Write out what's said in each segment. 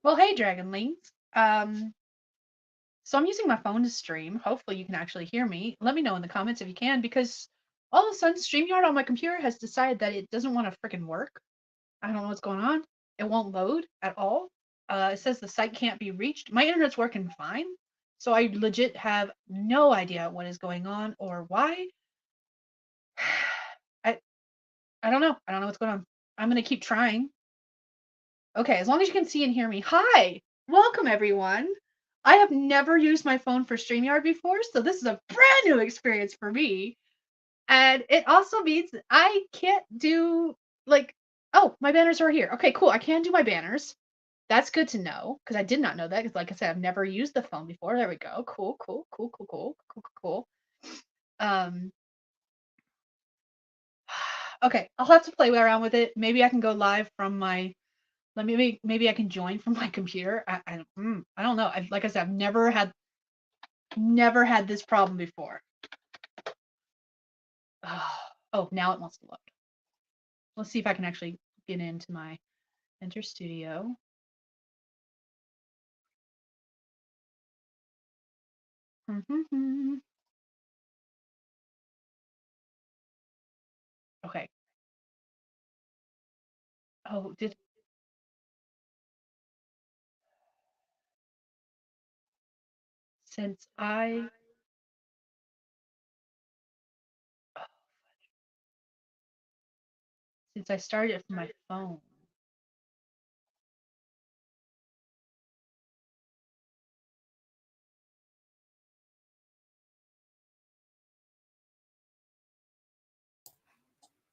Well, hey, Dragonlings. So I'm using my phone to stream. Hopefully you can actually hear me. Let me know in the comments if you can, because all of a sudden StreamYard on my computer has decided that it doesn't want to freaking work. I don't know what's going on. It won't load at all. It says the site can't be reached. My internet's working fine, so I legit have no idea what is going on or why. I I don't know. I don't know what's going on. I'm gonna keep trying. Okay, as long as you can see and hear me. Hi! Welcome, everyone. I have never used my phone for StreamYard before, so this is a brand new experience for me. And it also means that I can't do, like, oh, my banners are here. Okay, cool. I can do my banners. That's good to know, because I did not know that, because like I said, I've never used the phone before. There we go. Cool, cool, cool, cool, cool, cool, cool, cool. Um, okay, I'll have to play around with it. Maybe I can go live from my maybe I can join from my computer. I don't know. Like I said, I've never had this problem before. Oh, now it wants to load. Let's see if I can actually get into my Enter Studio. Okay. Oh, since I since I started it from my phone.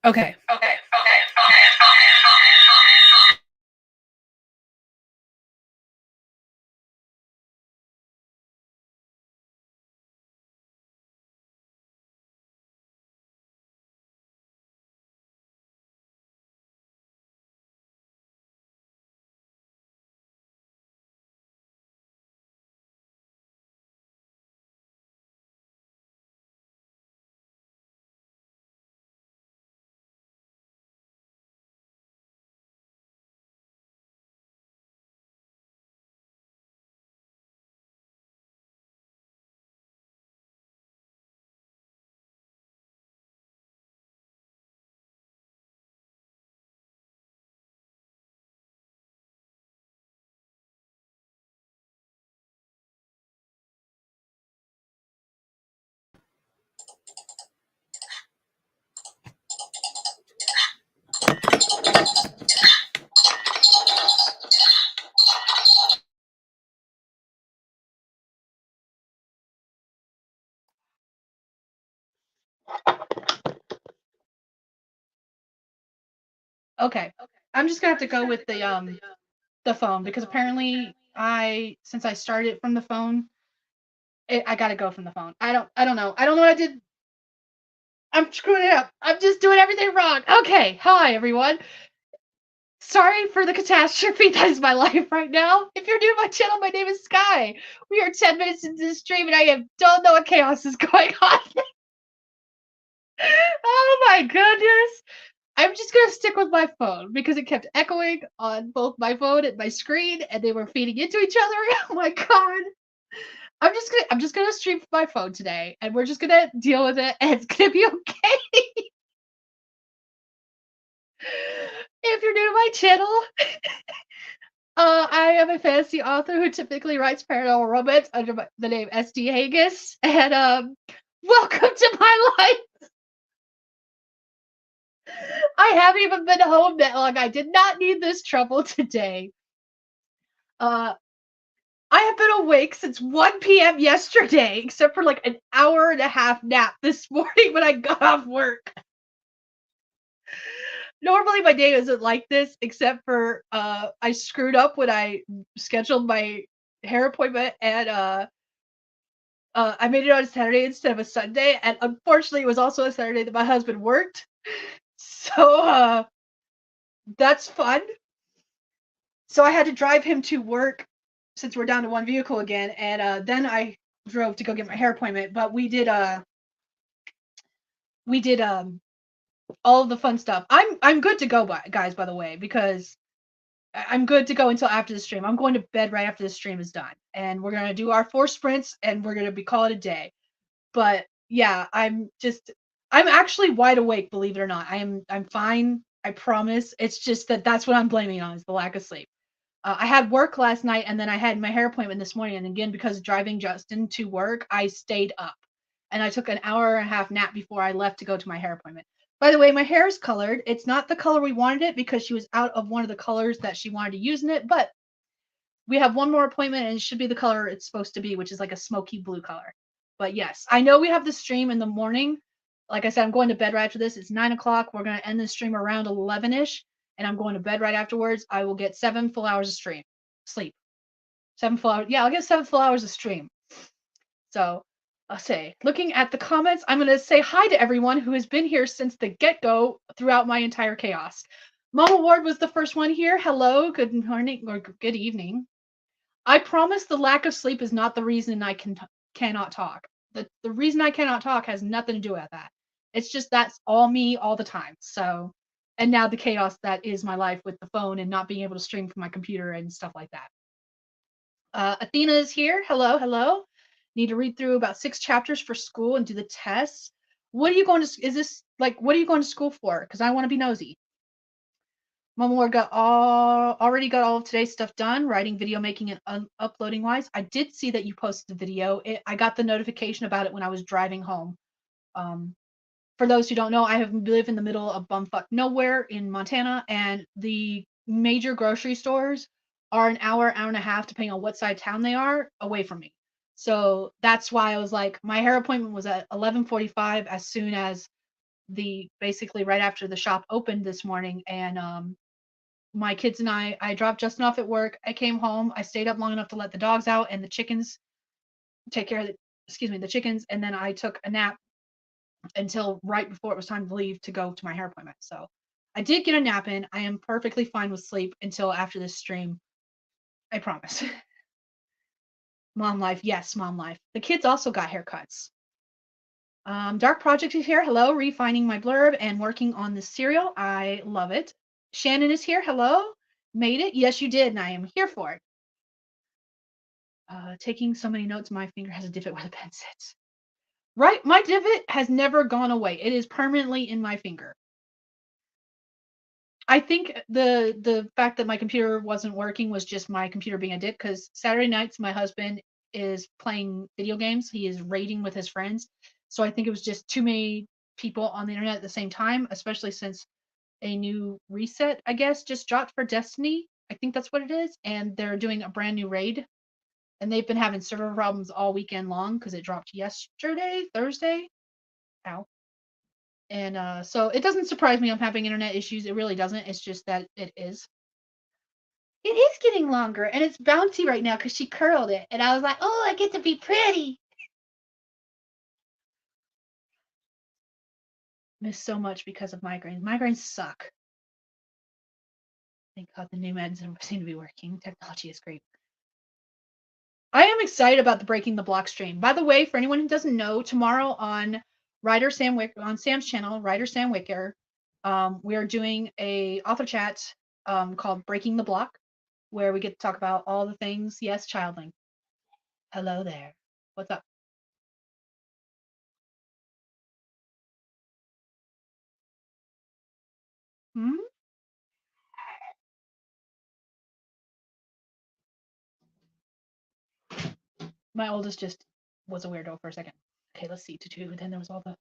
Okay. Okay. I'm just gonna have to go with the phone, because apparently since I started from the phone, I gotta go from the phone. I don't know. I don't know what I did. I'm screwing it up. I'm just doing everything wrong. Okay. Hi, everyone. Sorry for the catastrophe that is my life right now. If you're new to my channel, my name is Skye. We are 10 minutes into the stream and I don't know what chaos is going on. Oh my goodness. I'm just gonna stick with my phone because it kept echoing on both my phone and my screen, and they were feeding into each other. Oh my god. I'm just gonna stream from my phone today, and we're just gonna deal with it, and it's gonna be okay. If you're new to my channel, I am a fantasy author who typically writes paranormal romance under the name SD Hegyes, and welcome to my life. I haven't even been home that long. I did not need this trouble today. I have been awake since 1 p.m. yesterday, except for like an hour and a half nap this morning when I got off work. Normally my day isn't like this, except for I screwed up when I scheduled my hair appointment, and I made it on a Saturday instead of a Sunday, and unfortunately it was also a Saturday that my husband worked. So that's fun. So I had to drive him to work since we're down to one vehicle again, and then I drove to go get my hair appointment. But we did all of the fun stuff. I'm good to go, guys. By the way, because I'm good to go until after the stream. I'm going to bed right after the stream is done, and we're gonna do our 4 sprints, and we're gonna be call it a day. But yeah, I'm actually wide awake, believe it or not. I'm fine. I promise. It's just that that's what I'm blaming on is the lack of sleep. I had work last night, and then I had my hair appointment this morning. And again, because of driving Justin to work, I stayed up, and I took an hour and a half nap before I left to go to my hair appointment. By the way, my hair is colored. It's not the color we wanted it because she was out of one of the colors that she wanted to use in it, but we have one more appointment and it should be the color it's supposed to be, which is like a smoky blue color. But yes, I know we have the stream in the morning. Like I said, I'm going to bed right after this. It's 9 o'clock. We're going to end the stream around 11 ish, and I'm going to bed right afterwards. I will get 7 full hours of sleep. 7 full hours. Yeah, I'll get 7 full hours of stream. So I'll say, looking at the comments, I'm going to say hi to everyone who has been here since the get go throughout my entire chaos. Mama Ward was the first one here. Hello, good morning, or good evening. I promise the lack of sleep is not the reason I cannot talk. The reason I cannot talk has nothing to do with that. It's just that's all me all the time. So, and now the chaos that is my life with the phone and not being able to stream from my computer and stuff like that. Athena is here. Hello, hello. Need to read through about 6 chapters for school and do the tests. What are you going to? Is this like what are you going to school for? Because I want to be nosy. Mama already got all of today's stuff done, writing, video making, and uploading wise. I did see that you posted the video. I got the notification about it when I was driving home. Um, for those who don't know, I live in the middle of bumfuck nowhere in Montana, and the major grocery stores are an hour, hour and a half, depending on what side of town they are, away from me. So that's why I was like, my hair appointment was at 11:45 as soon as basically right after the shop opened this morning, and my kids and I dropped Justin off at work. I came home. I stayed up long enough to let the dogs out and the chickens take care of the chickens. And then I took a nap until right before it was time to leave to go to my hair appointment. So I did get a nap in. I am perfectly fine with sleep until after this stream. I promise. Mom life. Yes, mom life. The kids also got haircuts. Dark Project is here. Hello. Refining my blurb and working on this serial. I love it. Shannon is here. Hello. Made it? Yes, you did. And I am here for it. Taking so many notes, my finger has a divot where the pen sits. Right, my divot has never gone away. It is permanently in my finger. I think the fact that my computer wasn't working was just my computer being a dick, because Saturday nights my husband is playing video games. He is raiding with his friends. So I think it was just too many people on the internet at the same time, especially since a new reset, I guess, just dropped for Destiny. I think that's what it is. And they're doing a brand new raid. And they've been having server problems all weekend long because it dropped Thursday. Ow. And so it doesn't surprise me I'm having internet issues. It really doesn't. It's just that it is. It is getting longer, and it's bouncy right now because she curled it. And I was like, oh, I get to be pretty. Miss so much because of migraines. Migraines suck. Thank God the new meds seem to be working. Technology is great. I am excited about the Breaking the Block stream. By the way, for anyone who doesn't know, tomorrow on Sam's channel, Writer Sam Wicker, we are doing a author chat called Breaking the Block, where we get to talk about all the things. Yes, Childling. Hello there. What's up? Hmm? My oldest just was a weirdo for a second. Okay, let's see. Then there was all the.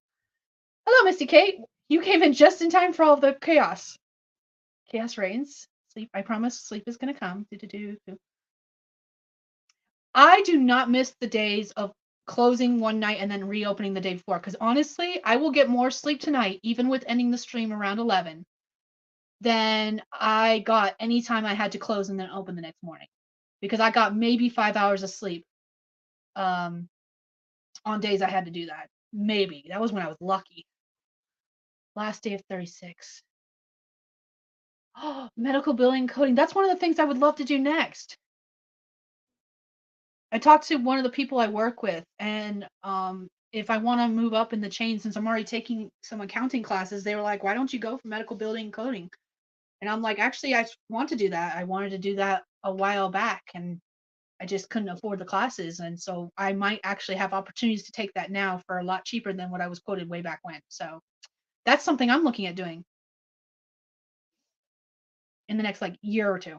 Hello, Misty Kate. You came in just in time for all the chaos. Chaos reigns. Sleep. I promise. Sleep is gonna come. I do not miss the days of closing one night and then reopening the day before, because honestly, I will get more sleep tonight, even with ending the stream around 11, than I got anytime I had to close and then open the next morning, because I got maybe 5 hours of sleep on days I had to do that. Maybe. That was when I was lucky. Last day of 36. Oh, medical billing coding. That's one of the things I would love to do next. I talked to one of the people I work with, and if I want to move up in the chain, since I'm already taking some accounting classes, they were like, "Why don't you go for medical billing and coding?" And I'm like, actually, I want to do that. I wanted to do that a while back, and I just couldn't afford the classes. And so I might actually have opportunities to take that now for a lot cheaper than what I was quoted way back when. So that's something I'm looking at doing in the next like year or two.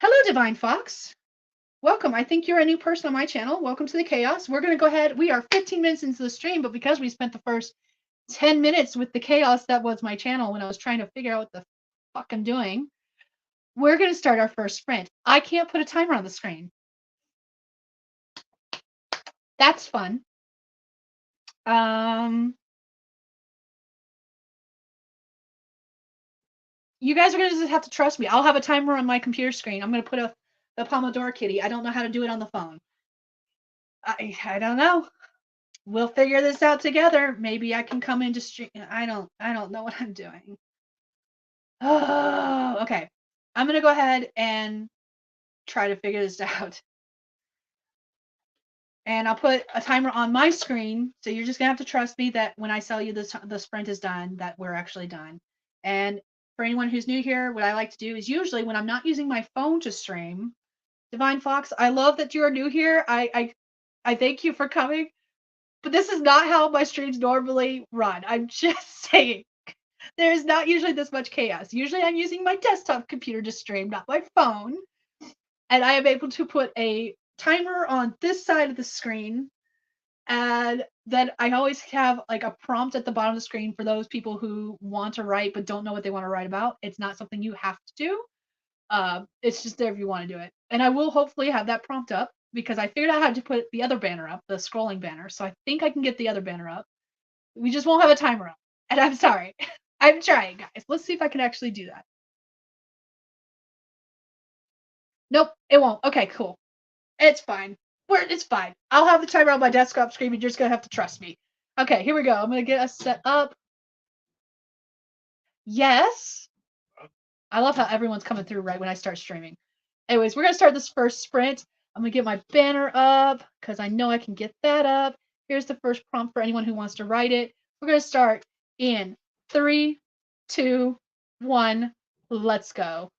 Hello, Divine Fox. Welcome. I think you're a new person on my channel. Welcome to the chaos. We're going to go ahead. We are 15 minutes into the stream, but because we spent the first 10 minutes with the chaos that was my channel when I was trying to figure out what the fuck I'm doing, we're going to start our first sprint. I can't put a timer on the screen. That's fun. You guys are going to just have to trust me. I'll have a timer on my computer screen. I'm going to put the Pomodoro kitty. I don't know how to do it on the phone. I don't know. We'll figure this out together. Maybe I can come into stream. I don't know what I'm doing. Oh, okay. I'm going to go ahead and try to figure this out. And I'll put a timer on my screen. So you're just going to have to trust me that when I tell you the sprint is done, that we're actually done. And for anyone who's new here, what I like to do is usually when I'm not using my phone to stream, Divine Fox, I love that you are new here. I thank you for coming. But this is not how my streams normally run. I'm just saying. There is not usually this much chaos. Usually I'm using my desktop computer to stream, not my phone. And I am able to put a timer on this side of the screen. And then I always have like a prompt at the bottom of the screen for those people who want to write but don't know what they want to write about. It's not something you have to do. It's just there if you want to do it. And I will hopefully have that prompt up because I figured out how to put the other banner up, the scrolling banner. So I think I can get the other banner up. We just won't have a timer up. And I'm sorry. I'm trying, guys. Let's see if I can actually do that. Nope, it won't. Okay, cool. It's fine. It's fine. I'll have the timer on my desktop screen. You're just going to have to trust me. Okay, here we go. I'm going to get us set up. Yes. I love how everyone's coming through right when I start streaming. Anyways, we're going to start this first sprint. I'm going to get my banner up because I know I can get that up. Here's the first prompt for anyone who wants to write it. We're going to start in 3, 2, 1. Let's go.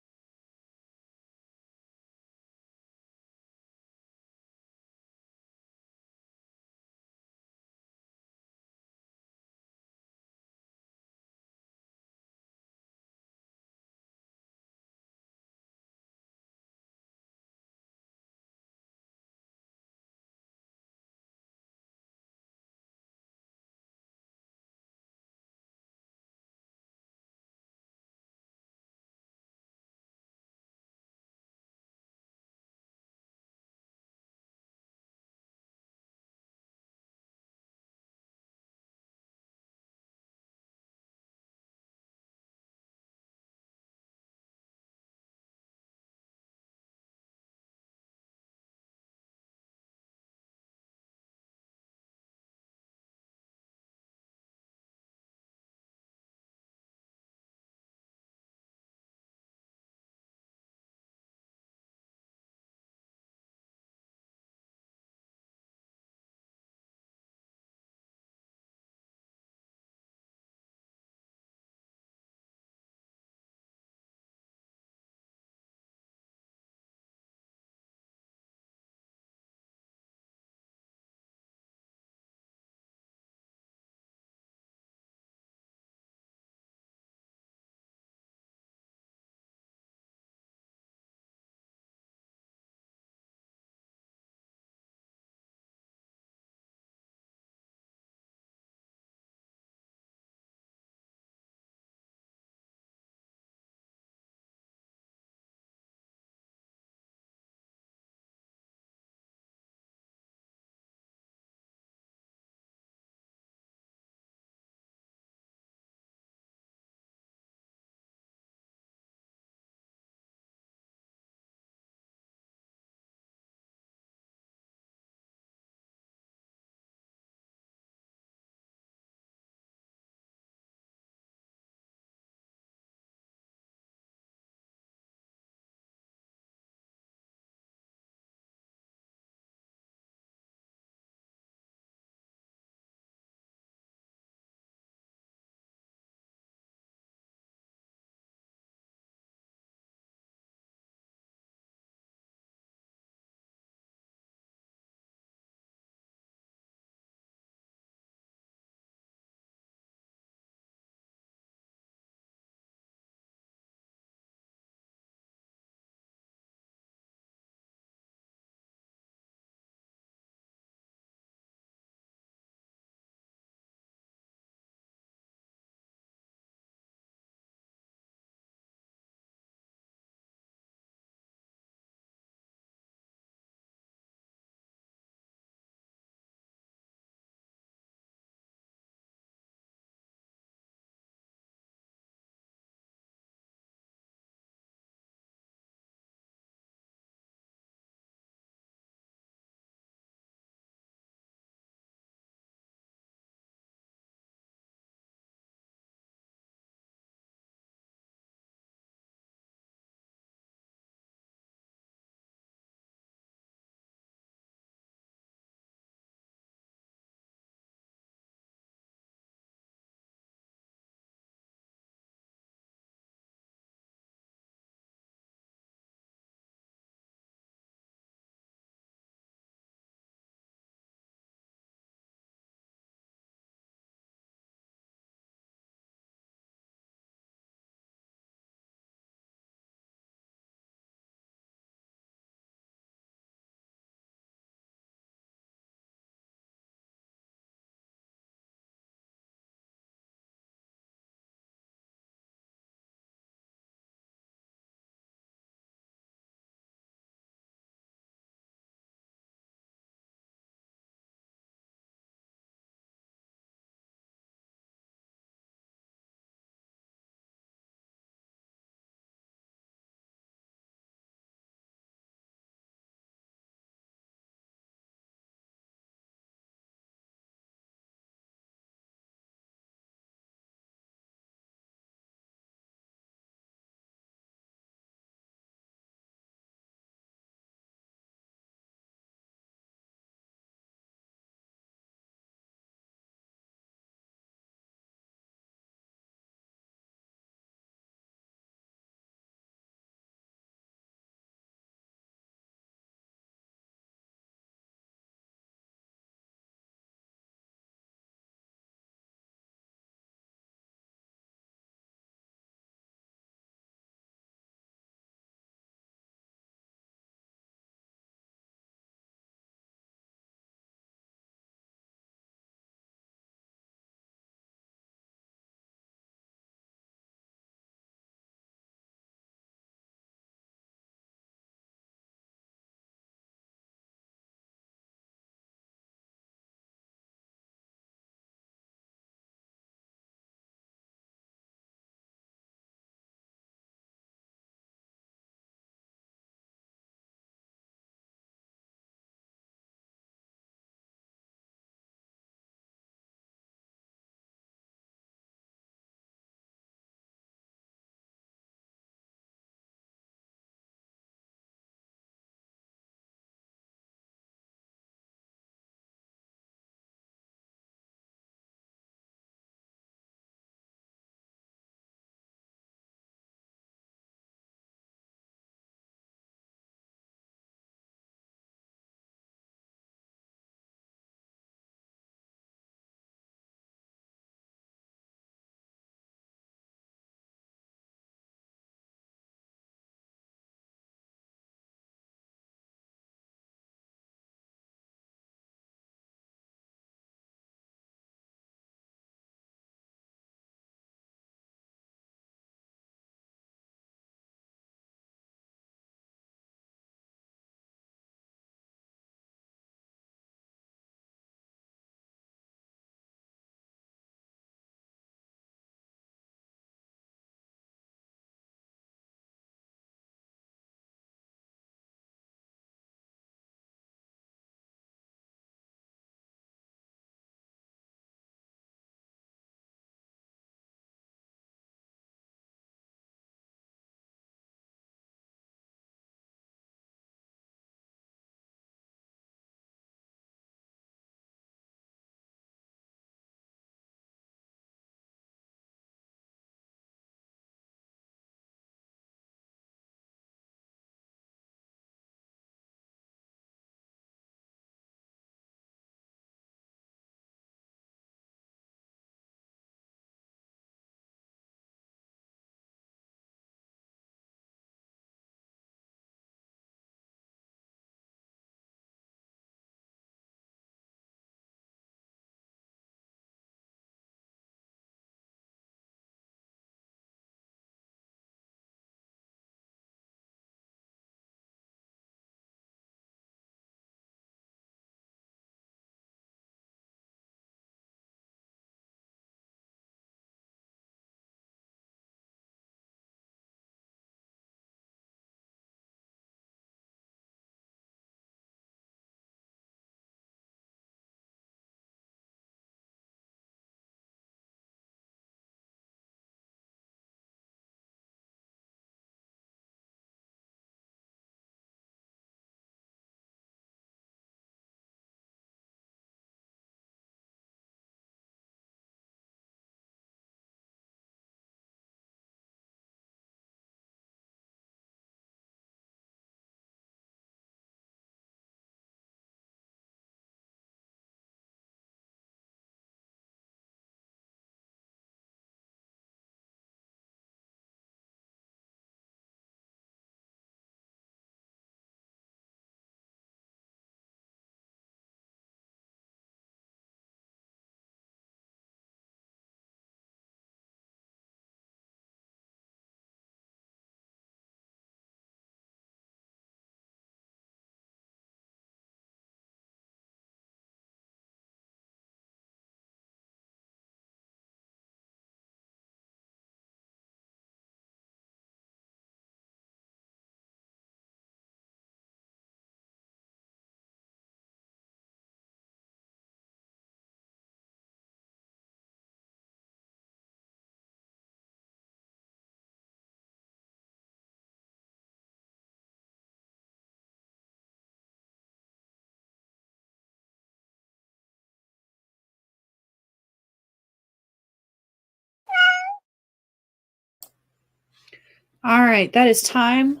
All right, that is time.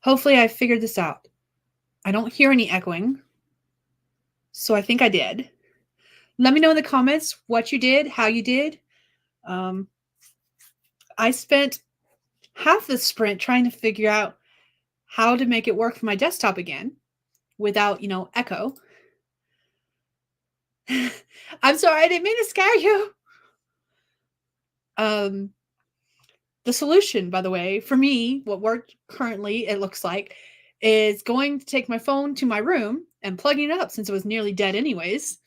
Hopefully I figured this out. I don't hear any echoing, so I think I did. Let me know in the comments what you did, how you did. I spent half the sprint trying to figure out how to make it work for my desktop again without, echo. I'm sorry, I didn't mean to scare you. The solution, by the way, for me, what worked currently, it looks like, is going to take my phone to my room and plugging it up since it was nearly dead anyways,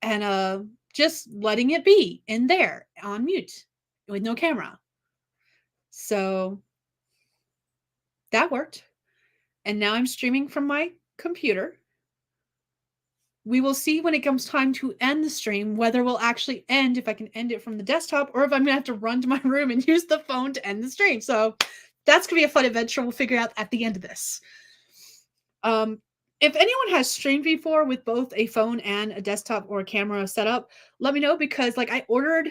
and just letting it be in there on mute with no camera. So that worked. And now I'm streaming from my computer. We will see when it comes time to end the stream whether we'll actually end, if I can end it from the desktop, or if I'm gonna have to run to my room and use the phone to end the stream. So that's gonna be a fun adventure we'll figure out at the end of this. If anyone has streamed before with both a phone and a desktop or a camera setup, let me know, because like I ordered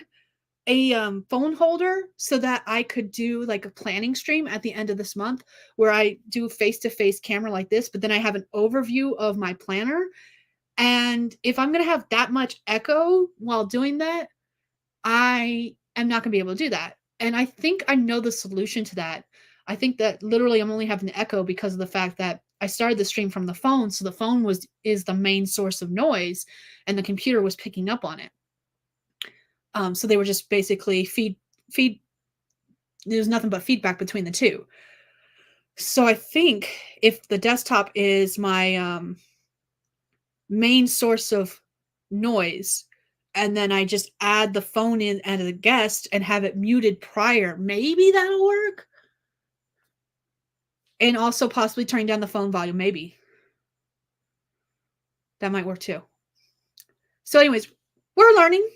a phone holder so that I could do like a planning stream at the end of this month where I do face-to-face camera like this, but then I have an overview of my planner. And if I'm going to have that much echo while doing that, I am not going to be able to do that. And I think I know the solution to that. I think that literally I'm only having the echo because of the fact that I started the stream from the phone, so the phone is the main source of noise, and the computer was picking up on it. So they were just basically feed. There's nothing but feedback between the two. So I think if the desktop is my main source of noise, and then I just add the phone in as a guest and have it muted prior, maybe that'll work. And also possibly turning down the phone volume, maybe. That might work too. So anyways, we're learning.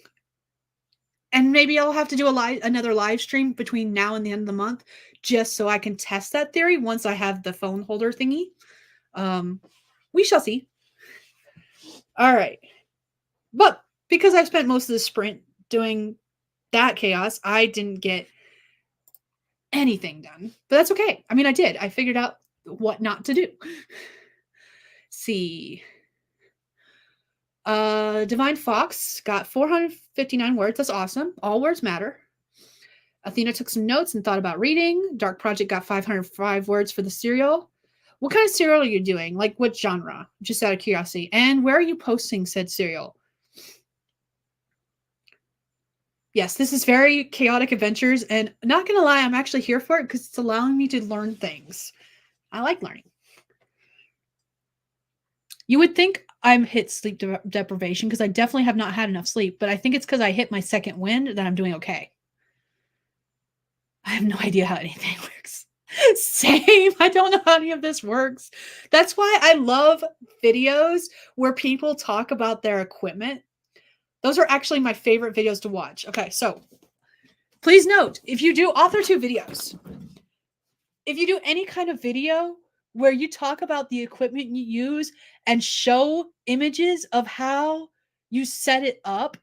And maybe I'll have to do another live stream between now and the end of the month, just so I can test that theory once I have the phone holder thingy. We shall see. All right. But because I spent most of the sprint doing that chaos, I didn't get anything done. But that's okay. I mean, I did. I figured out what not to do. See. Divine Fox got 459 words. That's awesome. All words matter. Athena took some notes and thought about reading. Dark Project got 505 words for the serial. What kind of serial are you doing? Like what genre? Just out of curiosity. And where are you posting said serial? Yes, this is very chaotic adventures, and not gonna lie, I'm actually here for it because it's allowing me to learn things. I like learning. You would think I'm hit sleep deprivation because I definitely have not had enough sleep, but I think it's because I hit my second wind that I'm doing okay. I have no idea how anything works. Same. I don't know how any of this works. That's why I love videos where people talk about their equipment. Those are actually my favorite videos to watch. Okay, so please note, if you do author2 videos, if you do any kind of video where you talk about the equipment you use and show images of how you set it up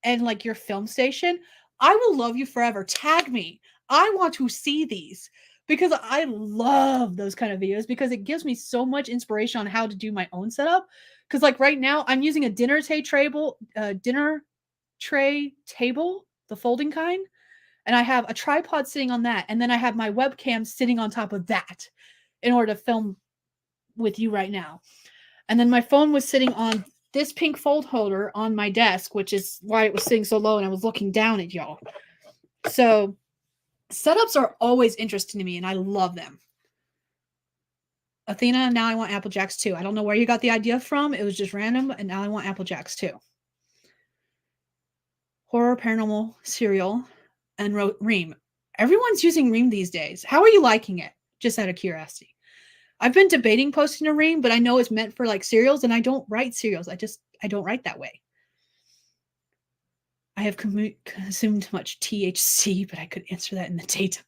and like your film station, I will love you forever. Tag me. I want to see these because I love those kind of videos because it gives me so much inspiration on how to do my own setup. Because like right now, I'm using a dinner tray table, the folding kind, and I have a tripod sitting on that, and then I have my webcam sitting on top of that in order to film with you right now. And then my phone was sitting on this pink fold holder on my desk, which is why it was sitting so low and I was looking down at y'all. So setups are always interesting to me and I love them. Athena, now I want Apple Jacks too. I don't know where you got the idea from. It was just random, and now I want Apple Jacks too. Horror, paranormal, serial, and Ream. Everyone's using Ream these days. How are you liking it? Just out of curiosity. I've been debating posting a Ream, but I know it's meant for like serials, and I don't write serials. I don't write that way. I have consumed much THC, but I could answer that in the daytime.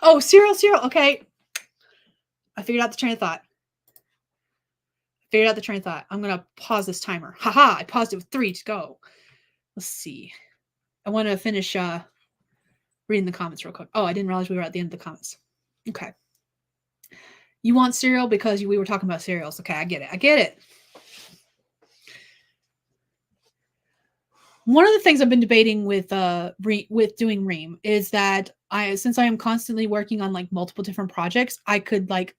Oh, serial. Okay. I figured out the train of thought. I'm going to pause this timer. Haha, I paused it with 3 to go. Let's see. I want to finish Reading the comments real quick. Oh, I didn't realize we were at the end of the comments. Okay. You want cereal because we were talking about cereals. Okay, I get it. I get it. One of the things I've been debating with doing Ream is that since I am constantly working on like multiple different projects, I could like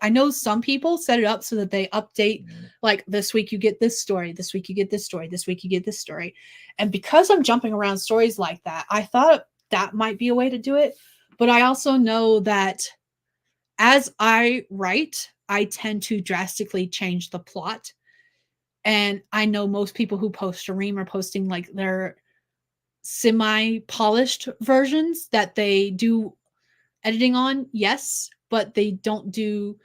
I know some people set it up so that they update like this week you get this story, this week you get this story, this week you get this story. And because I'm jumping around stories like that, I thought that might be a way to do it. But I also know that as I write, I tend to drastically change the plot. And I know most people who post a Ream are posting like their semi-polished versions that they do editing on, yes, but they don't do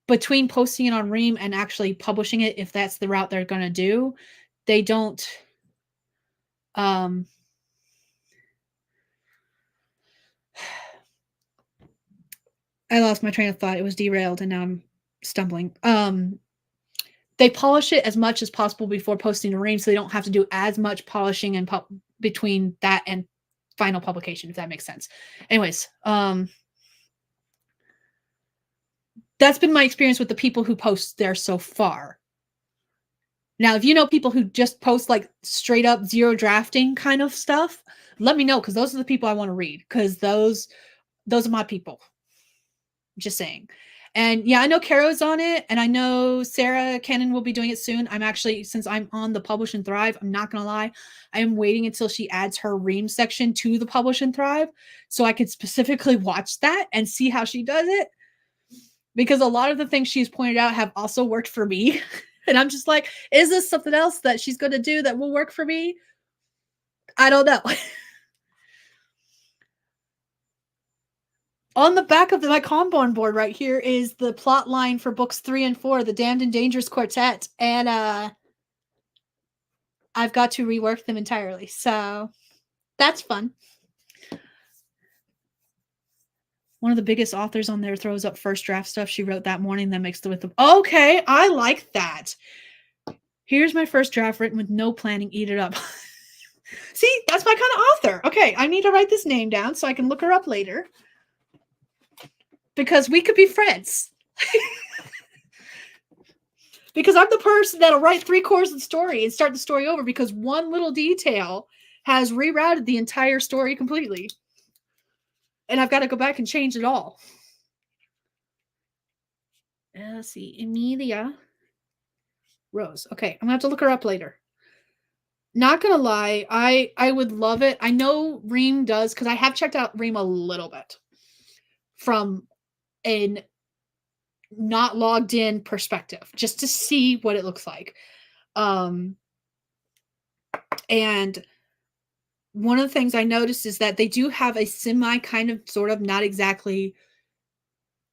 between posting it on Ream and actually publishing it, if that's the route they're going to do, they don't I lost my train of thought. It was derailed and now I'm stumbling. They polish it as much as possible before posting to Ream so they don't have to do as much polishing and between that and final publication, if that makes sense. Anyways, that's been my experience with the people who post there so far. Now, if you know people who just post like straight up zero drafting kind of stuff, let me know, because those are the people I want to read, because those are my people. Just saying. And yeah, I know Caro's on it, and I know Sarah Cannon will be doing it soon. I'm actually, since I'm on the Publish and Thrive, I'm not going to lie, I am waiting until she adds her Ream section to the Publish and Thrive so I could specifically watch that and see how she does it. Because a lot of the things she's pointed out have also worked for me. And I'm just like, is this something else that she's going to do that will work for me? I don't know. On the back of my Comborn board right here is the plot line for books 3 and 4, the Damned and Dangerous Quartet. And I've got to rework them entirely. So that's fun. One of the biggest authors on there throws up first draft stuff she wrote that morning that mixed it with the... Okay, I like that. Here's my first draft written with no planning. Eat it up. See, that's my kind of author. Okay, I need to write this name down so I can look her up later. Because we could be friends. Because I'm the person that'll write 3/4 of the story and start the story over because one little detail has rerouted the entire story completely. And I've got to go back and change it all. Let's see. Emilia Rose. Okay, I'm going to have to look her up later. Not going to lie, I would love it. I know Ream does, because I have checked out Ream a little bit from a not logged in perspective, just to see what it looks like. And one of the things I noticed is that they do have a semi kind of sort of not exactly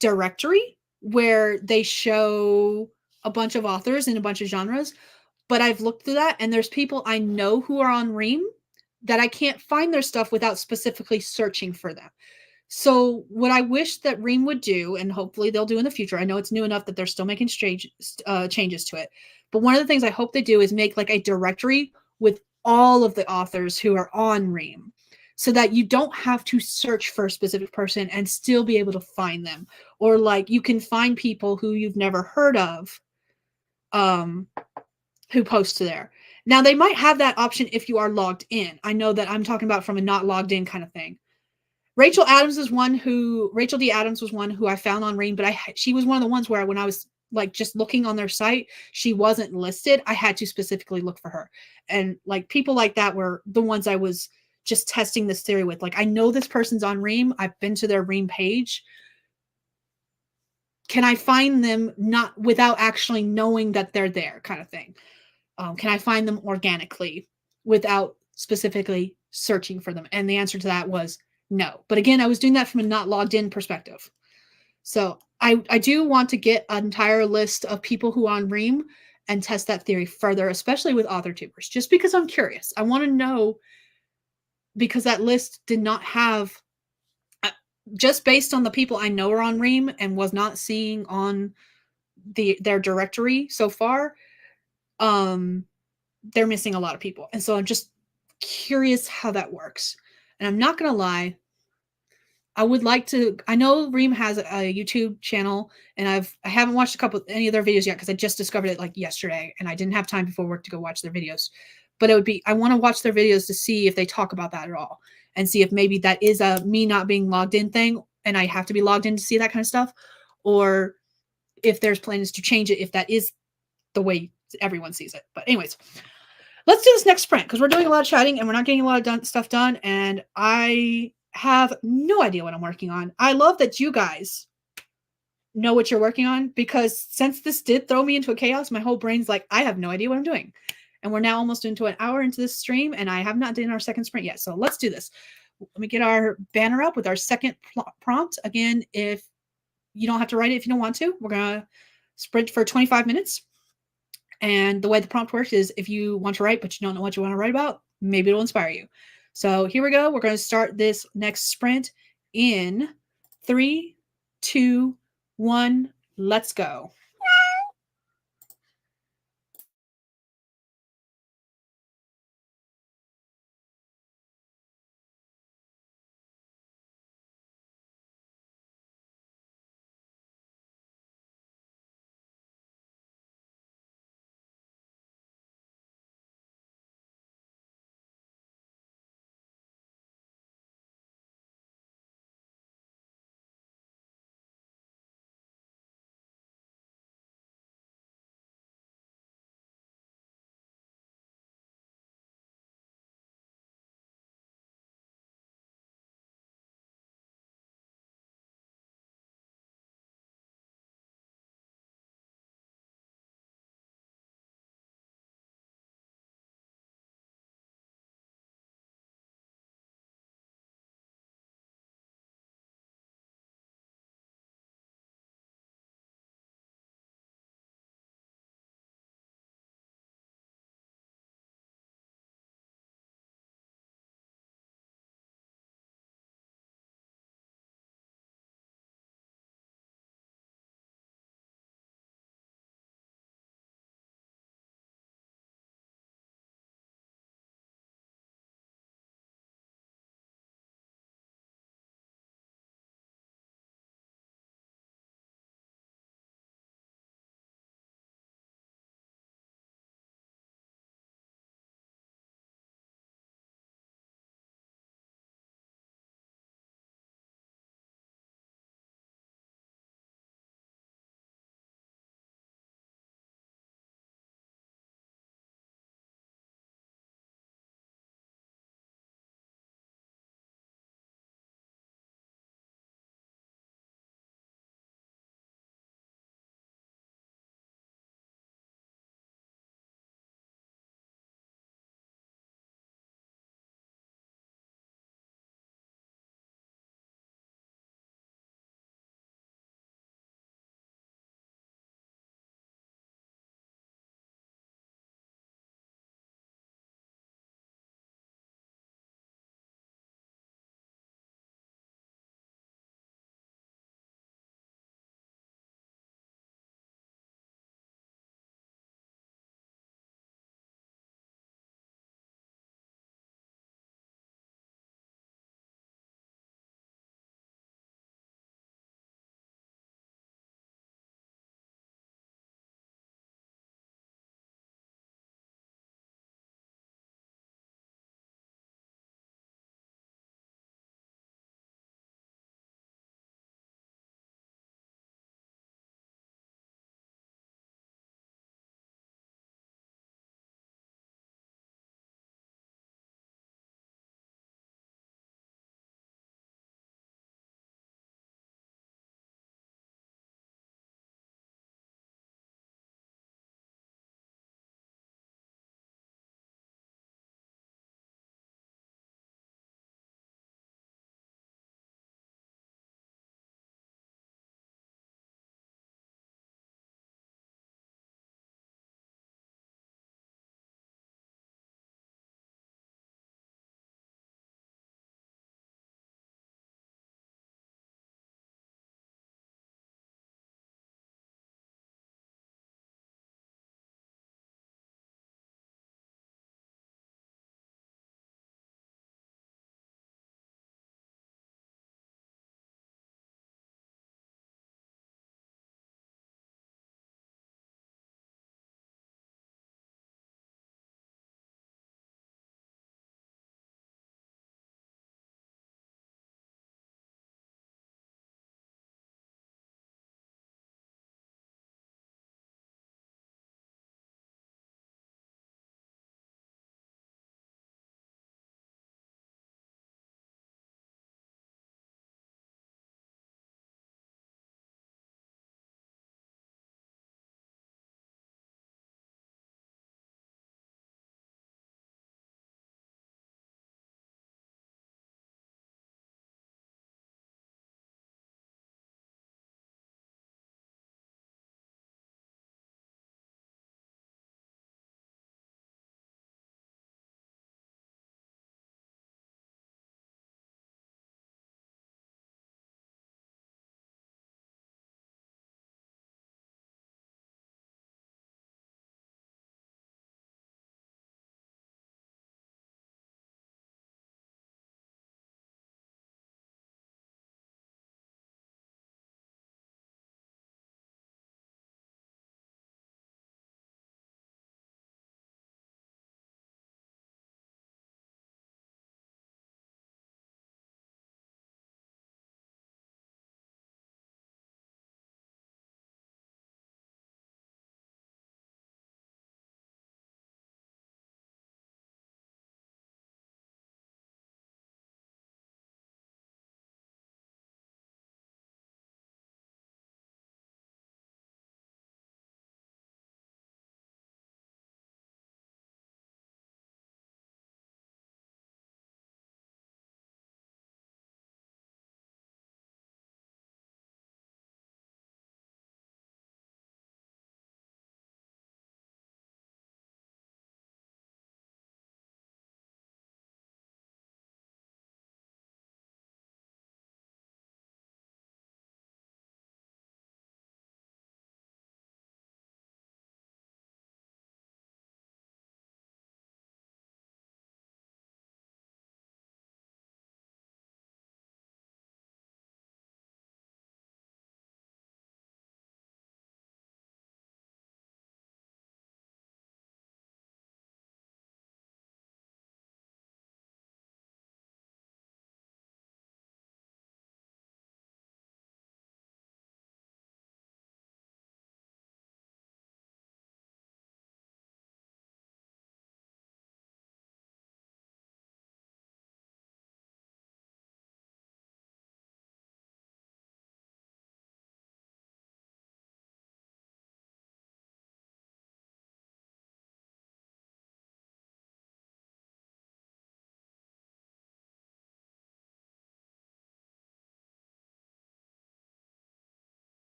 directory where they show a bunch of authors in a bunch of genres. But I've looked through that, and there's people I know who are on Ream that I can't find their stuff without specifically searching for them. So what I wish that Ream would do, and hopefully they'll do in the future, I know it's new enough that they're still making changes to it, but one of the things I hope they do is make like a directory with all of the authors who are on Ream, so that you don't have to search for a specific person and still be able to find them. Or like you can find people who you've never heard of who post to there. Now they might have that option if you are logged in. I know that I'm talking about from a not logged in kind of thing. Rachel D. Adams was one who I found on Ream, but she was one of the ones where when I was like just looking on their site, she wasn't listed. I had to specifically look for her. And like people like that were the ones I was just testing this theory with. Like, I know this person's on Ream. I've been to their Ream page. Can I find them not without actually knowing that they're there, kind of thing? Can I find them organically without specifically searching for them? And the answer to that was no. But again, I was doing that from a not logged in perspective. So I do want to get an entire list of people who are on Ream and test that theory further, especially with author tubers, just because I'm curious. I want to know, because that list did not have, just based on the people I know are on Ream and was not seeing on their directory so far, they're missing a lot of people. And so I'm just curious how that works. And I'm not going to lie, I would like to. I know Reem has a YouTube channel, and I haven't watched any of their videos yet because I just discovered it like yesterday, and I didn't have time before work to go watch their videos. But I want to watch their videos to see if they talk about that at all, and see if maybe that is a me not being logged in thing, and I have to be logged in to see that kind of stuff, or if there's plans to change it if that is the way everyone sees it. But anyways, let's do this next sprint because we're doing a lot of chatting and we're not getting a lot of stuff done. And I have no idea what I'm working on. I love that you guys know what you're working on because since this did throw me into a chaos, my whole brain's like, I have no idea what I'm doing. And we're now almost into an hour into this stream and I have not done our second sprint yet. So let's do this. Let me get our banner up with our second prompt. Again, if you don't have to write it if you don't want to, we're going to sprint for 25 minutes. And the way the prompt works is if you want to write, but you don't know what you want to write about, maybe it'll inspire you. So here we go. We're going to start this next sprint in 3, 2, 1. Let's go.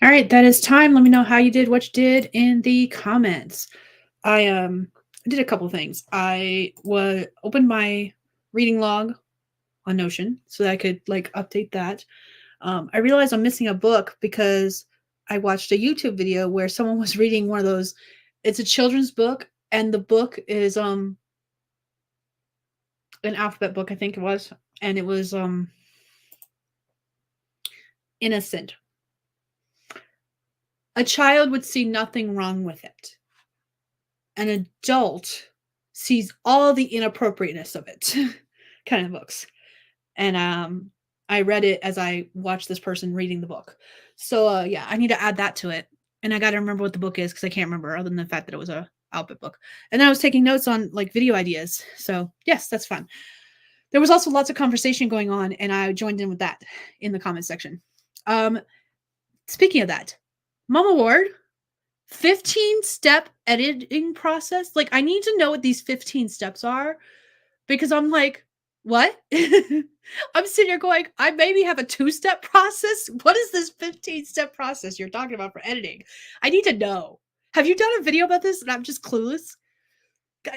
All right, that is time. Let me know how you did, what you did in the comments. I did a couple things. I opened my reading log on Notion so that I could like update that. I realized I'm missing a book because I watched a YouTube video where someone was reading one of those. It's a children's book, and the book is an alphabet book, I think it was, and it was innocent. A child would see nothing wrong with it. An adult sees all the inappropriateness of it, kind of books. And I read it as I watched this person reading the book. So yeah, I need to add that to it. And I got to remember what the book is because I can't remember other than the fact that it was a alphabet book. And then I was taking notes on like video ideas. So yes, that's fun. There was also lots of conversation going on, and I joined in with that in the comment section. Speaking of that, Mama Ward, 15-step editing process. Like, I need to know what these 15 steps are because I'm like, what? I'm sitting here going, I maybe have a 2-step process. What is this 15-step process you're talking about for editing? I need to know. Have you done a video about this and I'm just clueless?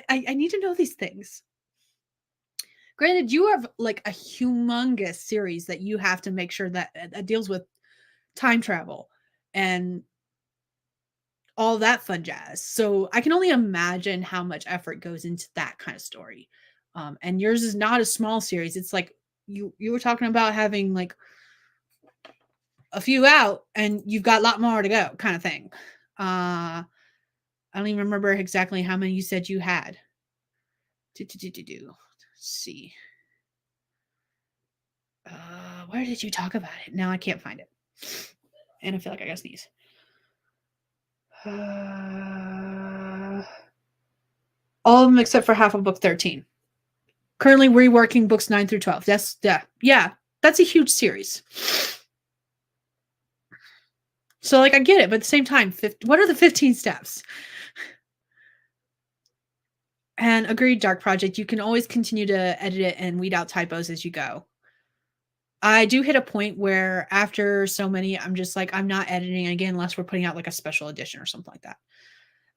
I need to know these things. Granted, you have like a humongous series that you have to make sure that deals with time travel and all that fun jazz. So I can only imagine how much effort goes into that kind of story. And yours is not a small series. It's like you were talking about having like a few out and you've got a lot more to go kind of thing. I don't even remember exactly how many you said you had. Let's see. Where did you talk about it? Now I can't find it. And I feel like I gotta sneeze. All of them except for half of book 13. Currently reworking books 9 through 12. Yeah. That's a huge series. So like I get it, but at the same time, what are the 15 steps? And agreed, Dark Project, you can always continue to edit it and weed out typos as you go. I do hit a point where after so many, I'm just like, I'm not editing again unless we're putting out like a special edition or something like that.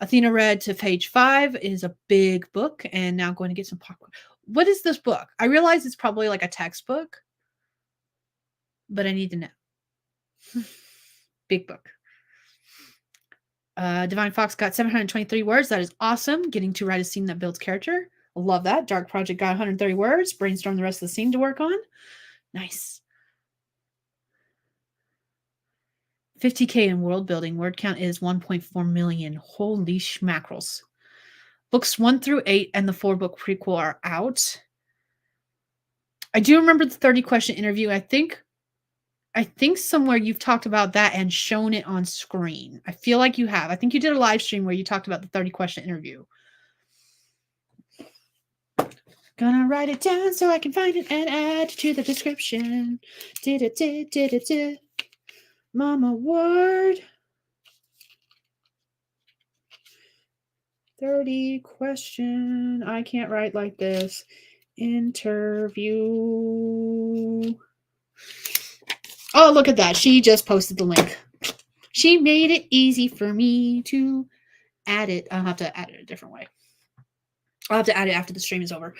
Athena read to page 5 is a big book and now going to get some popcorn. What is this book? I realize it's probably like a textbook, but I need to know. Big book. Divine Fox got 723 words. That is awesome. Getting to write a scene that builds character. I love that. Dark Project got 130 words. Brainstorm the rest of the scene to work on. Nice. 50K in world building. Word count is 1.4 million. Holy schmackerels. Books 1 through 8 and the 4-book prequel are out. I do remember the 30 question interview. I think somewhere you've talked about that and shown it on screen. I feel like you have. I think you did a live stream where you talked about the 30 question interview. Gonna write it down so I can find it and add to the description. Did it. Mama Ward. 30 question. I can't write like this. Interview. Oh, look at that. She just posted the link. She made it easy for me to add it. I'll have to add it a different way. I'll have to add it after the stream is over.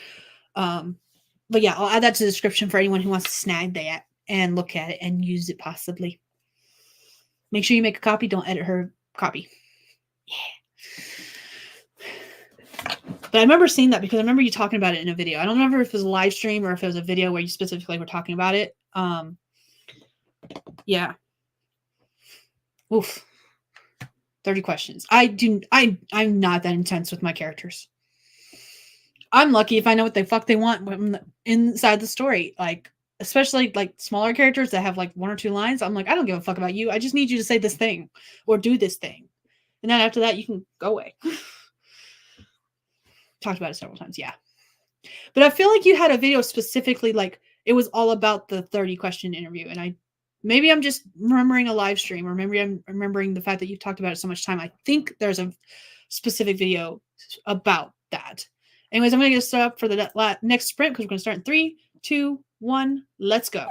But yeah, I'll add that to the description for anyone who wants to snag that and look at it and use it possibly. Make sure you make a copy. Don't edit her copy. Yeah. But I remember seeing that because I remember you talking about it in a video. I don't remember if it was a live stream or if it was a video where you specifically were talking about it. Yeah. Oof. 30 questions. I'm not that intense with my characters. I'm lucky if I know what the fuck they want inside the story. Like, especially like smaller characters that have like 1 or 2 lines. I'm like, I don't give a fuck about you. I just need you to say this thing or do this thing. And then after that, you can go away. Talked about it several times. Yeah. But I feel like you had a video specifically like it was all about the 30 question interview. And maybe I'm just remembering a live stream or maybe I'm remembering the fact that you've talked about it so much time. I think there's a specific video about that. Anyways, I'm going to get started up for the next sprint because we're going to start in 3, 2, 1. Let's go.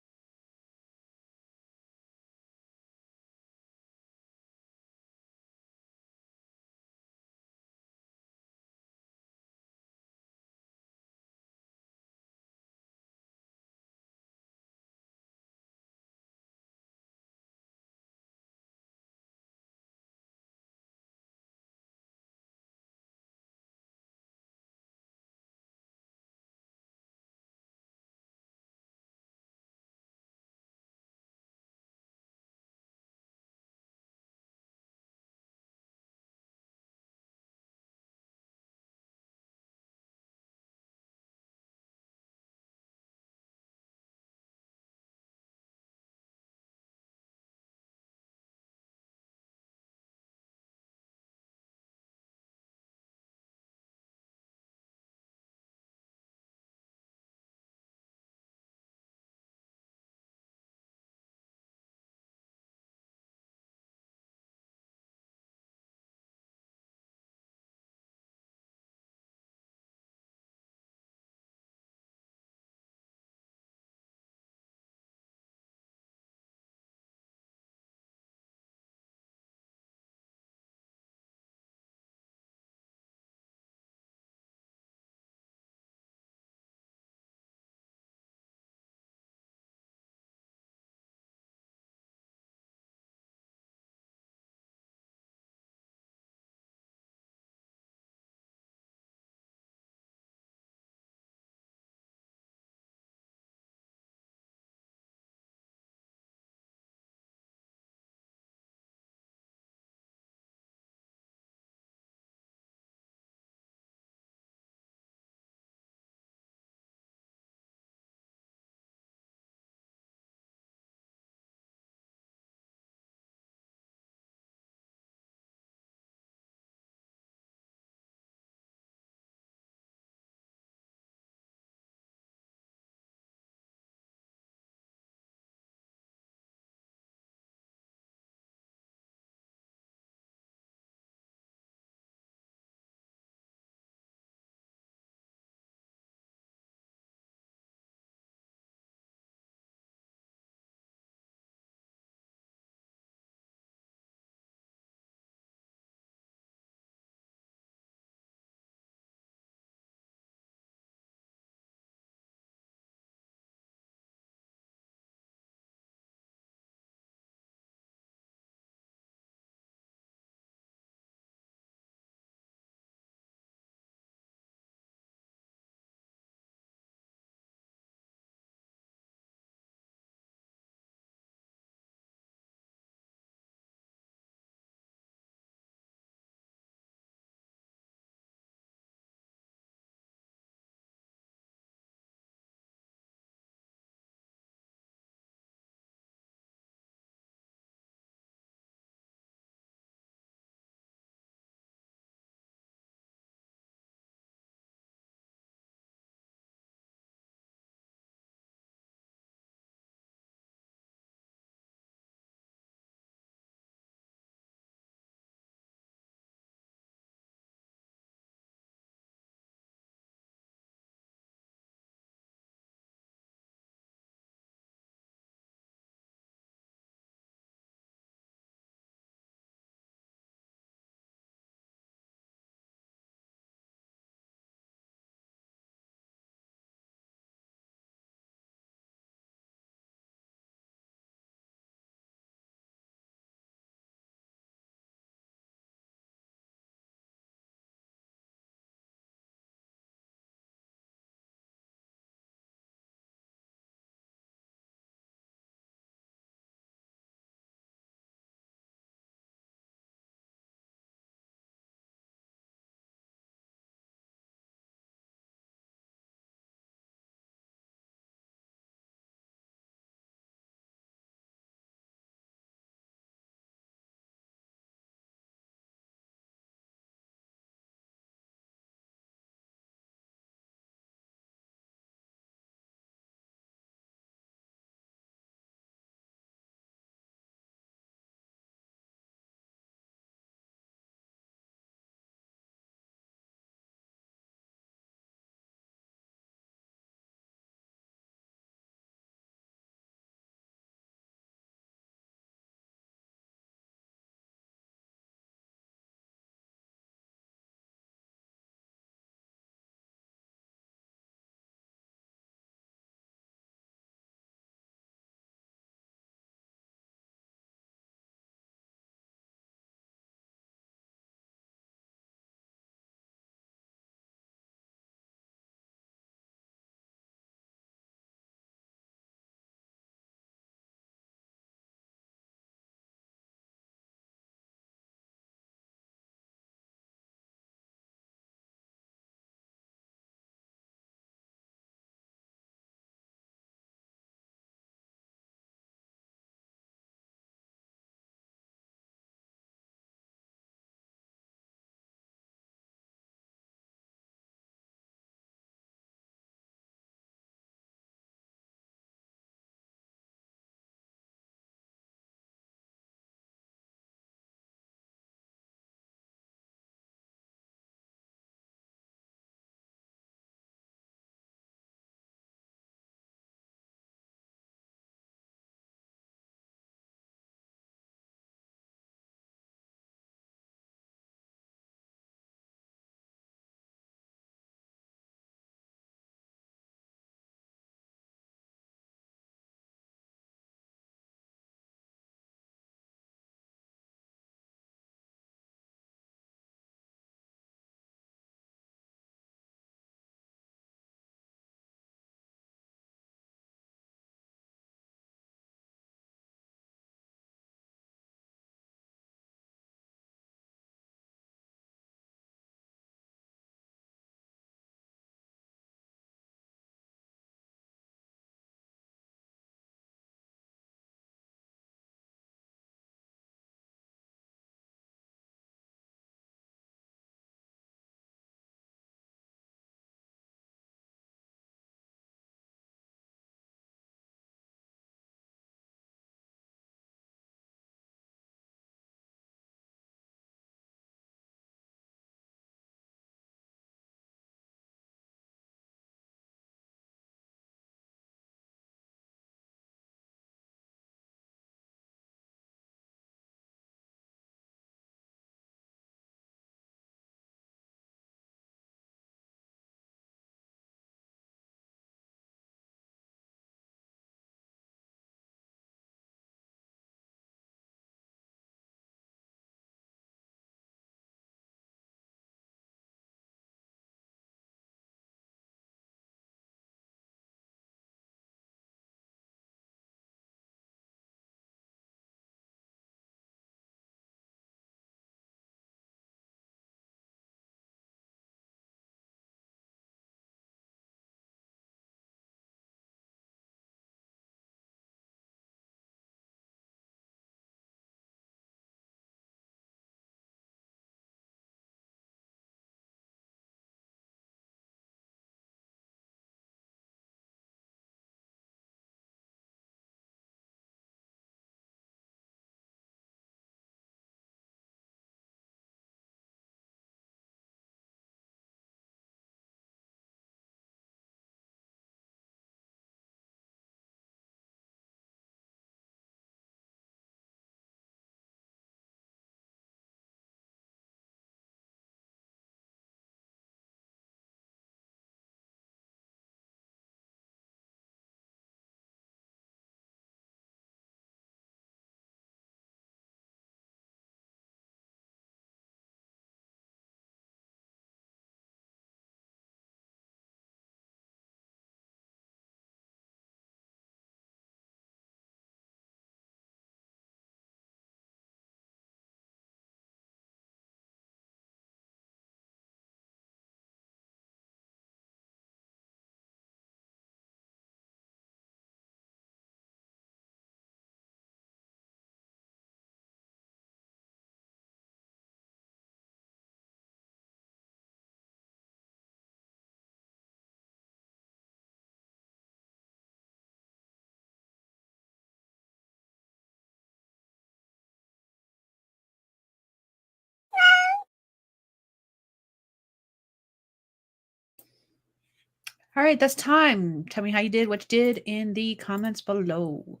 All right, that's time. Tell me how you did, what you did in the comments below.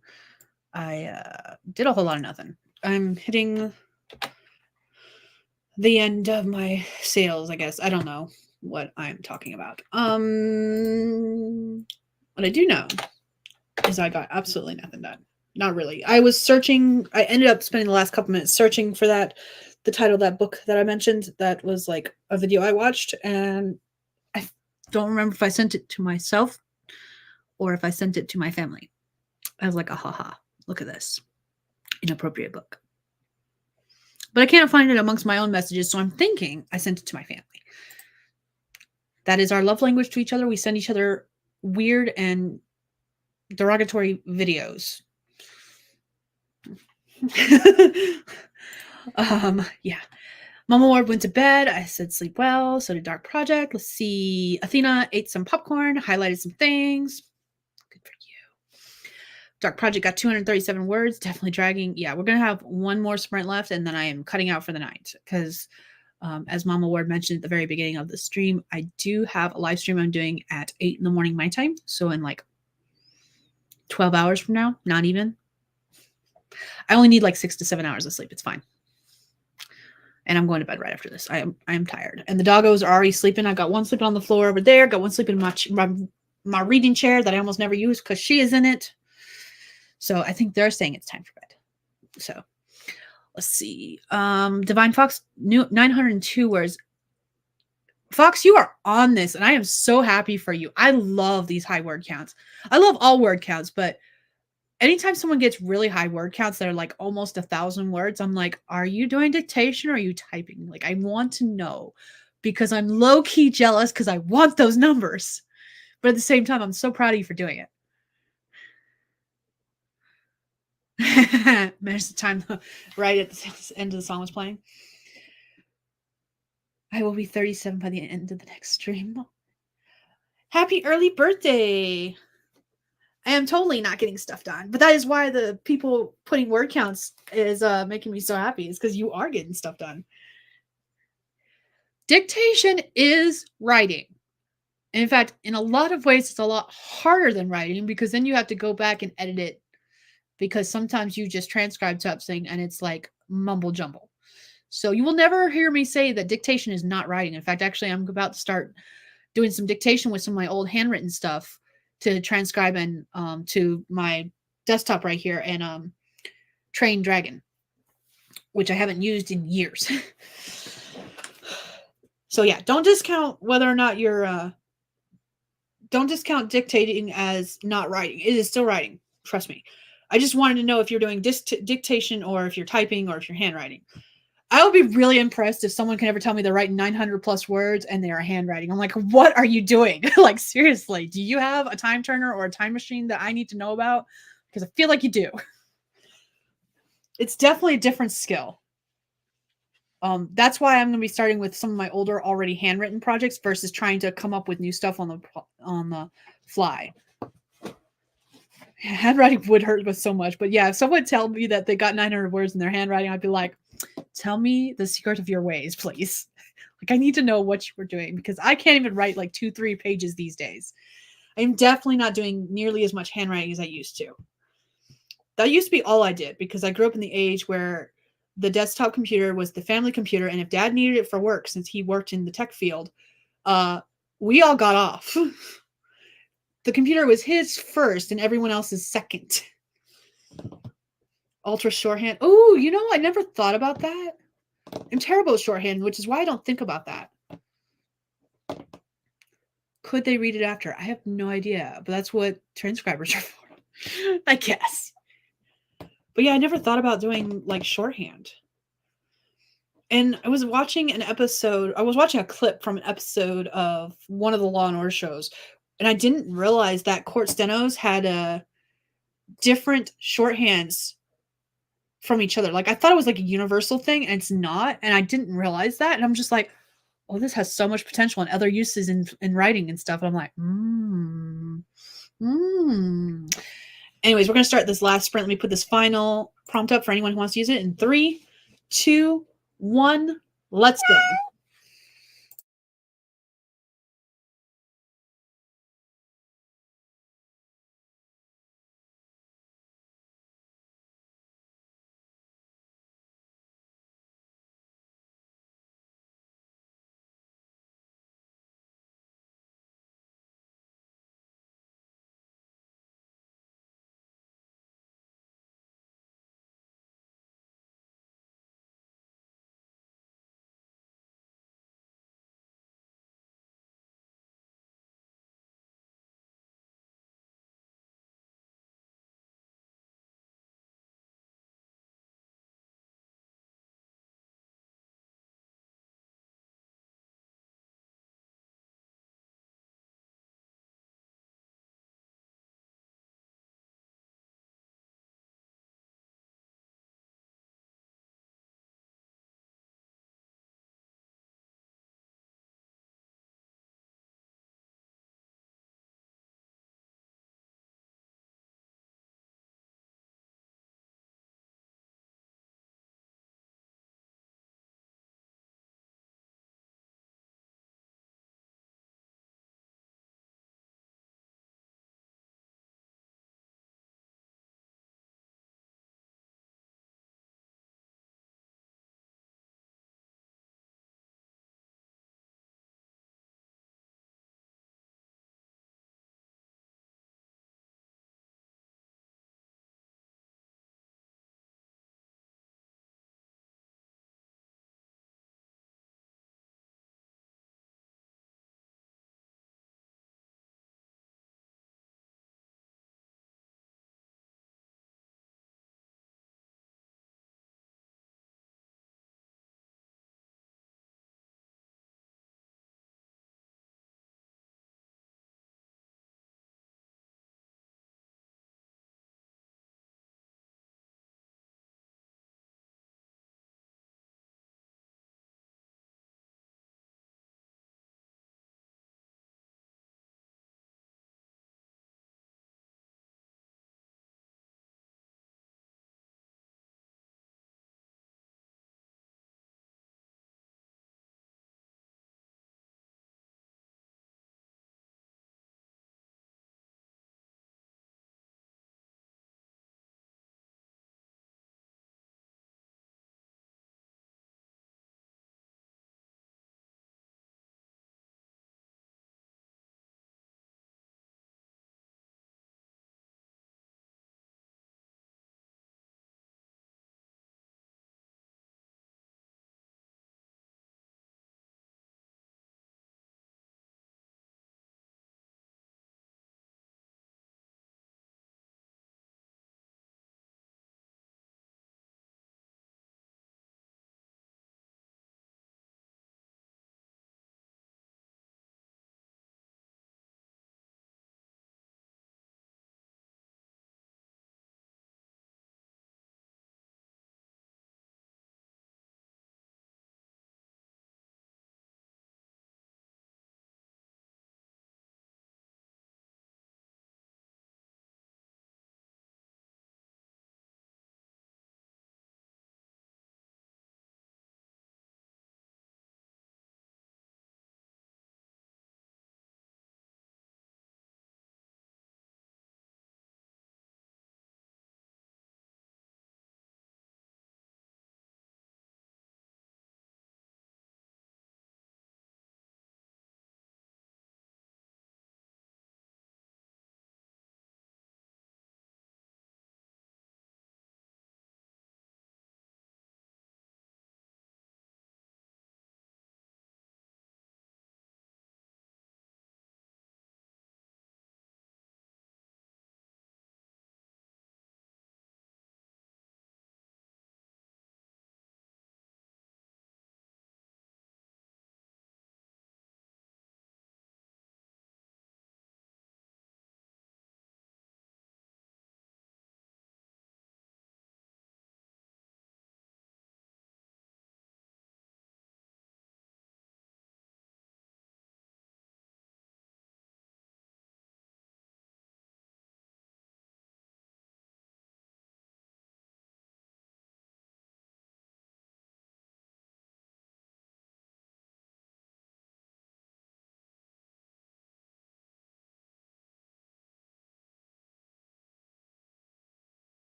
I did a whole lot of nothing. I'm hitting the end of my sales, I guess. I don't know what I'm talking about. What I do know is I got absolutely nothing done. Not really. I was searching. I ended up spending the last couple minutes searching for the title of that book that I mentioned. That was like a video I watched, and I don't remember if I sent it to myself or if I sent it to my family. I was like, haha, look at this inappropriate book. But I can't find it amongst my own messages, so I'm thinking I sent it to my family. That is our love language to each other. We send each other weird and derogatory videos. Yeah. Mama Ward went to bed. I said sleep well. So did Dark Project. Let's see. Athena ate some popcorn, highlighted some things. Good for you. Dark Project got 237 words. Definitely dragging. Yeah, we're going to have one more sprint left, and then I am cutting out for the night because as Mama Ward mentioned at the very beginning of the stream, I do have a live stream I'm doing at 8 in the morning my time. So in like 12 hours from now, not even. I only need like 6 to 7 hours of sleep. It's fine. And I'm going to bed right after this. I am tired. And the doggos are already sleeping. I've got one sleeping on the floor over there. Got one sleeping in my reading chair that I almost never use because she is in it. So I think they're saying it's time for bed. So let's see. Divine Fox, 902 words. Fox, you are on this, and I am so happy for you. I love these high word counts. I love all word counts, but anytime someone gets really high word counts that are like almost 1,000 words, I'm like, are you doing dictation or are you typing? Like, I want to know because I'm low-key jealous because I want those numbers. But at the same time, I'm so proud of you for doing it. Managed the time right at the end of the song was playing. I will be 37 by the end of the next stream. Happy early birthday. I am totally not getting stuff done, but that is why the people putting word counts is making me so happy. Is because you are getting stuff done. Dictation is writing. And in fact, in a lot of ways, it's a lot harder than writing because then you have to go back and edit it because sometimes you just transcribe something and it's like mumble jumble. So you will never hear me say that dictation is not writing. In fact, actually, I'm about to start doing some dictation with some of my old handwritten stuff to transcribe and to my desktop right here and train Dragon, which I haven't used in years. So yeah, don't discount whether or not you're don't discount dictating as not writing. It is still writing. Trust me. I just wanted to know if you're doing dictation or if you're typing or if you're handwriting. I would be really impressed if someone can ever tell me they're writing 900 plus words and they are handwriting. I'm like, what are you doing? Like, seriously, do you have a time turner or a time machine that I need to know about? Because I feel like you do. It's definitely a different skill. That's why I'm going to be starting with some of my older already handwritten projects versus trying to come up with new stuff on the fly. Handwriting would hurt with so much, but yeah, if someone tell me that they got 900 words in their handwriting, I'd be like, tell me the secret of your ways, please. Like, I need to know what you were doing because I can't even write like 2-3 pages these days. I'm definitely not doing nearly as much handwriting as I used to. That used to be all I did because I grew up in the age where the desktop computer was the family computer, and if Dad needed it for work, since he worked in the tech field, we all got off. The computer was his first and everyone else's second. Ultra shorthand. Oh, you know, I never thought about that. I'm terrible at shorthand, which is why I don't think about that. Could they read it after? I have no idea, but that's what transcribers are for, I guess. But yeah, I never thought about doing like shorthand. And I was watching a clip from an episode of one of the Law and Order shows, and I didn't realize that court stenos had different shorthands from each other. Like, I thought it was like a universal thing, and it's not, and I didn't realize that, and I'm just like, oh, this has so much potential and other uses in writing and stuff. And I'm like, Anyways, we're going to start this last sprint. Let me put this final prompt up for anyone who wants to use it in 3, 2, 1. Let's go.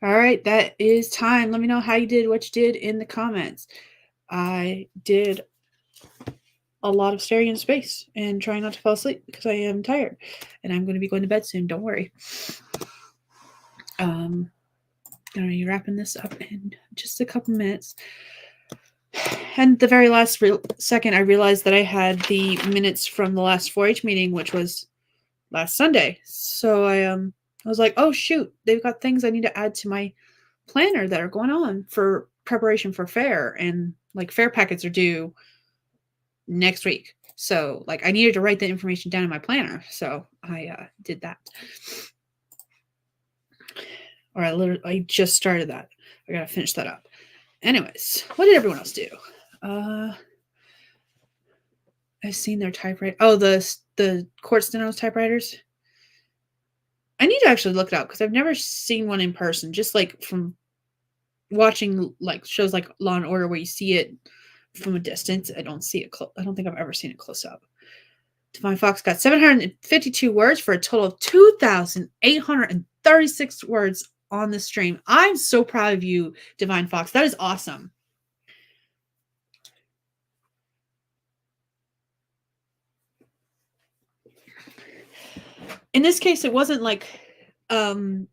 All right, that is time. Let me know how you did, what you did in the comments. I did a lot of staring into space and trying not to fall asleep because I am tired, and I'm going to be going to bed soon. Don't worry. I'm going to be wrapping this up in just a couple minutes. And the very last second, I realized that I had the minutes from the last 4-H meeting, which was last Sunday. So I was like, oh shoot, they've got things I need to add to my planner that are going on for preparation for fair, and like fair packets are due next week. So like I needed to write the information down in my planner. So I did that. Or I just started that. I gotta finish that up. Anyways, what did everyone else do? I've seen their typewriter. Oh, the quartz stenos typewriters. I need to actually look it up because I've never seen one in person. Just like from watching like shows like Law and Order where you see it from a distance. I don't see it. I don't think I've ever seen it close up. Divine Fox got 752 words for a total of 2,836 words on the stream. I'm so proud of you, Divine Fox. That is awesome. In this case, it wasn't like, oh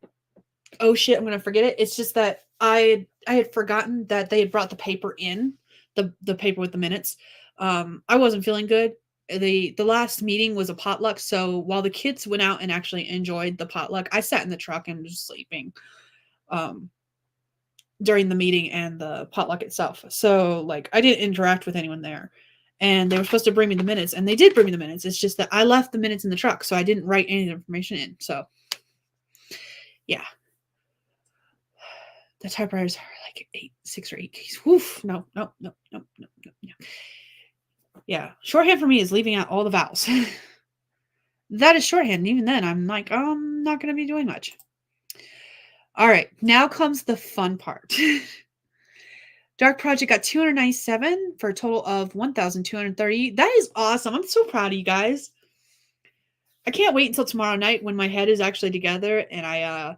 shit, I'm gonna forget it. It's just that I had forgotten that they had brought the paper in, the paper with the minutes. I wasn't feeling good. The last meeting was a potluck, so while the kids went out and actually enjoyed the potluck, I sat in the truck and was sleeping during the meeting and the potluck itself. So like I didn't interact with anyone there. And they were supposed to bring me the minutes, and they did bring me the minutes. It's just that I left the minutes in the truck, so I didn't write any information in. So yeah. The typewriters are like 6 or 8 keys. Woof. No. Yeah. Shorthand for me is leaving out all the vowels. That is shorthand. And even then, I'm like, I'm not going to be doing much. All right. Now comes the fun part. Dark Project got 297 for a total of 1,230. That is awesome. I'm so proud of you guys. I can't wait until tomorrow night when my head is actually together and I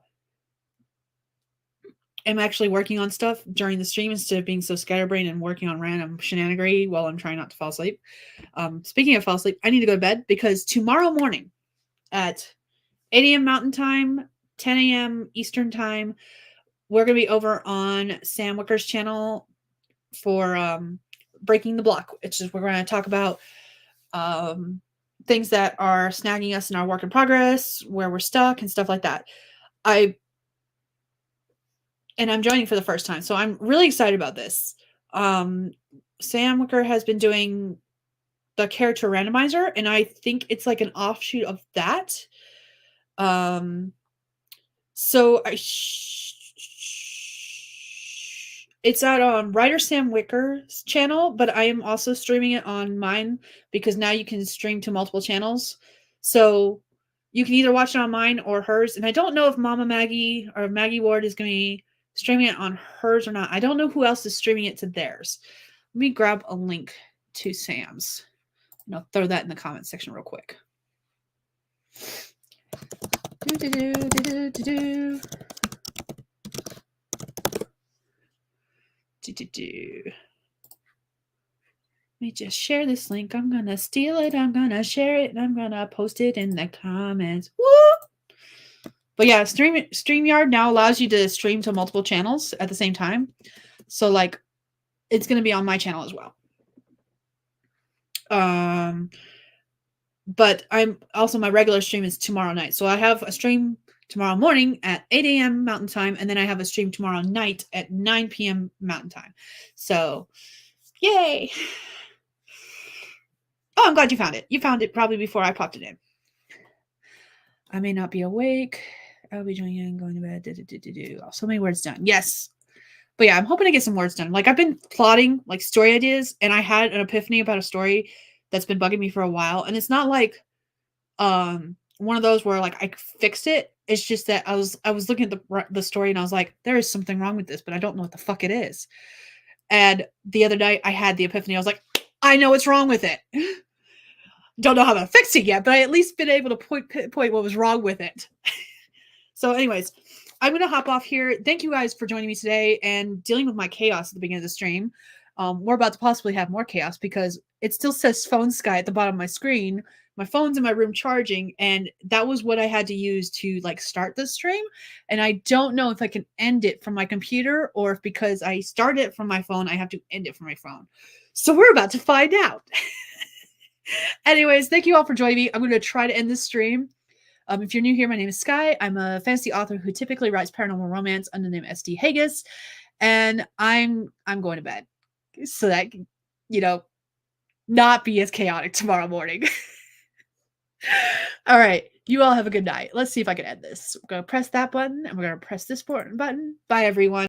am actually working on stuff during the stream instead of being so scatterbrained and working on random shenanigery while I'm trying not to fall asleep. Speaking of fall asleep, I need to go to bed because tomorrow morning at 8 a.m. Mountain Time, 10 a.m. Eastern Time, we're going to be over on Sam Wicker's channel for Breaking the Block. It's just we're going to talk about things that are snagging us in our work in progress, where we're stuck, and stuff like that. And I'm joining for the first time, so I'm really excited about this. Sam Wicker has been doing the character randomizer, and I think it's like an offshoot of that. So it's at writer Sam Wicker's channel, but I am also streaming it on mine because now you can stream to multiple channels. So you can either watch it on mine or hers. And I don't know if Mama Maggie or Maggie Ward is going to be streaming it on hers or not. I don't know who else is streaming it to theirs. Let me grab a link to Sam's. And I'll throw that in the comment section real quick. Let me just share this link. I'm going to steal it. I'm going to share it. And I'm going to post it in the comments. Woo! But yeah, StreamYard now allows you to stream to multiple channels at the same time. So like, it's going to be on my channel as well. But I'm also, my regular stream is tomorrow night. So I have a stream tomorrow morning at 8 a.m. Mountain Time. And then I have a stream tomorrow night at 9 p.m. Mountain Time. So yay. Oh, I'm glad you found it. You found it probably before I popped it in. I may not be awake. I'll be joining, going to bed. Oh, so many words done. Yes. But yeah, I'm hoping to get some words done. Like I've been plotting like story ideas, and I had an epiphany about a story that's been bugging me for a while. And it's not like one of those where like I fixed it. It's just that I was looking at the story and I was like, there is something wrong with this, but I don't know what the fuck it is. And the other night I had the epiphany. I was like, I know what's wrong with it. Don't know how to fix it yet, but I at least been able to point what was wrong with it. So anyways, I'm going to hop off here. Thank you guys for joining me today and dealing with my chaos at the beginning of the stream. We're about to possibly have more chaos because it still says phone Skye at the bottom of my screen. My phone's in my room charging, and that was what I had to use to like start the stream. And I don't know if I can end it from my computer or if because I started it from my phone, I have to end it from my phone. So we're about to find out. Anyways, thank you all for joining me. I'm going to try to end this stream. If you're new here, my name is Skye. I'm a fantasy author who typically writes paranormal romance under the name SD Hegyes, and I'm going to bed so that not be as chaotic tomorrow morning. All right, you all have a good night. Let's see if I can end this. We're gonna press that button, and we're gonna press this button. Bye, everyone.